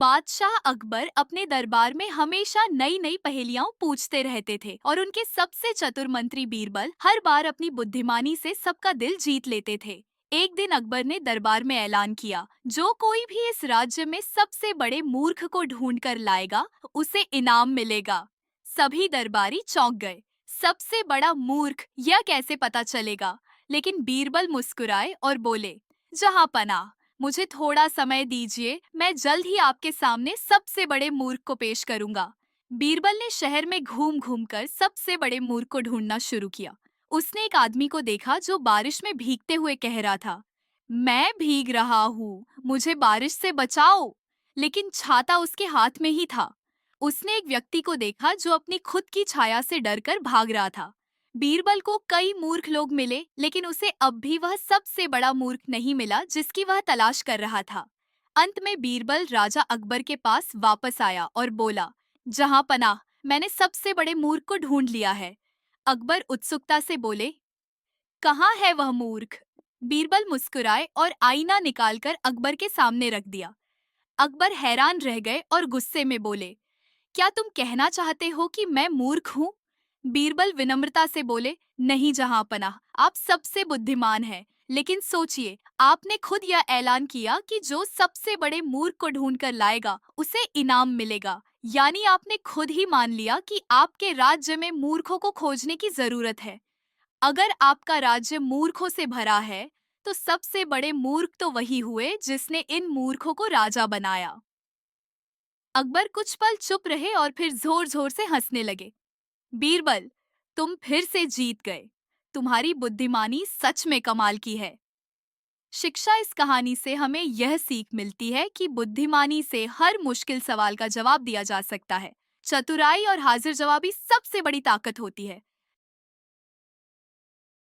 बादशाह अकबर अपने दरबार में हमेशा नई नई पहेलियां पूछते रहते थे और उनके सबसे चतुर मंत्री बीरबल हर बार अपनी बुद्धिमानी से सबका दिल जीत लेते थे। एक दिन अकबर ने दरबार में ऐलान किया, जो कोई भी इस राज्य में सबसे बड़े मूर्ख को ढूंढ कर लाएगा, उसे इनाम मिलेगा। सभी दरबारी चौंक गए। सबसे बड़ा मूर्ख, यह कैसे पता चलेगा? लेकिन बीरबल मुस्कुराए और बोले, जहां पनाह, मुझे थोड़ा समय दीजिए, मैं जल्द ही आपके सामने सबसे बड़े मूर्ख को पेश करूंगा। बीरबल ने शहर में घूम घूम कर सबसे बड़े मूर्ख को ढूंढना शुरू किया। उसने एक आदमी को देखा जो बारिश में भीगते हुए कह रहा था, मैं भीग रहा हूँ, मुझे बारिश से बचाओ। लेकिन छाता उसके हाथ में ही था। उसने एक व्यक्ति को देखा जो अपनी खुद की छाया से डरकर भाग रहा था। बीरबल को कई मूर्ख लोग मिले, लेकिन उसे अब भी वह सबसे बड़ा मूर्ख नहीं मिला जिसकी वह तलाश कर रहा था। अंत में बीरबल राजा अकबर के पास वापस आया और बोला, जहां पनाह, मैंने सबसे बड़े मूर्ख को ढूंढ लिया है। अकबर उत्सुकता से बोले, कहाँ है वह मूर्ख? बीरबल मुस्कुराए और आईना निकालकर अकबर के सामने रख दिया। अकबर हैरान रह गए और गुस्से में बोले, क्या तुम कहना चाहते हो कि मैं मूर्ख हूँ? बीरबल विनम्रता से बोले, नहीं जहांपनाह, आप सबसे बुद्धिमान हैं। लेकिन सोचिए, आपने खुद यह ऐलान किया कि जो सबसे बड़े मूर्ख को ढूंढ कर लाएगा, उसे इनाम मिलेगा। यानी आपने खुद ही मान लिया कि आपके राज्य में मूर्खों को खोजने की जरूरत है। अगर आपका राज्य मूर्खों से भरा है, तो सबसे बड़े मूर्ख तो वही हुए जिसने इन मूर्खों को राजा बनाया। अकबर कुछ पल चुप रहे और फिर जोर जोर से हंसने लगे। बीरबल, तुम फिर से जीत गए। तुम्हारी बुद्धिमानी सच में कमाल की है। शिक्षा इस कहानी से हमें यह सीख मिलती है कि बुद्धिमानी से हर मुश्किल सवाल का जवाब दिया जा सकता है। चतुराई और हाजिर जवाबी सबसे बड़ी ताकत होती है।